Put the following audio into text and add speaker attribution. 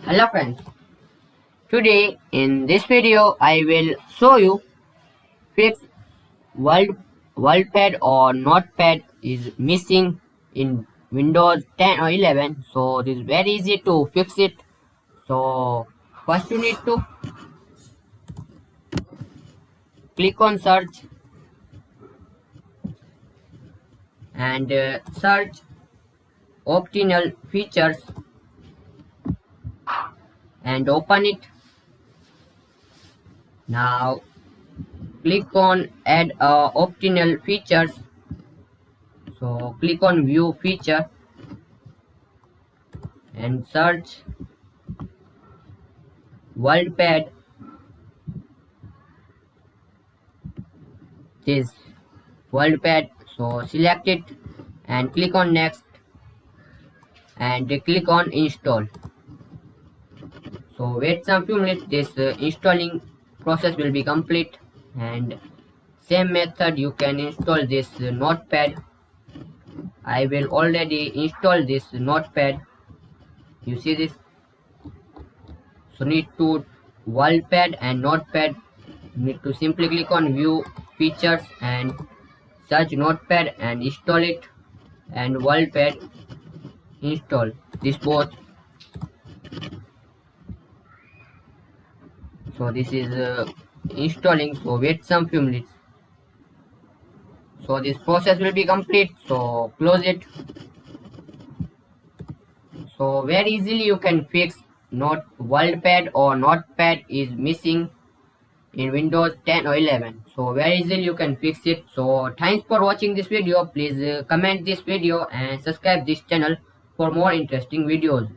Speaker 1: Hello friends, today in this video I will show you fix Word, WordPad or Notepad is missing in Windows 10 or 11. So it is very easy to fix it. So first you need to click on search and search optional features and open it. Now click on add optional features. So click on view feature and search WordPad. This WordPad. So select it and click on next and click on install. So wait some few minutes. This installing process will be complete, and same method you can install this Notepad. I will already install this Notepad. You see this? So need to WordPad and Notepad. Need to simply click on view features and search Notepad and install it, and WordPad install this both. So this is installing, so wait some few minutes. So this process will be complete, so close it. So very easily you can fix not WordPad or Notepad is missing in Windows 10 or 11. So very easily you can fix it. So thanks for watching this video. Please comment this video and subscribe this channel for more interesting videos.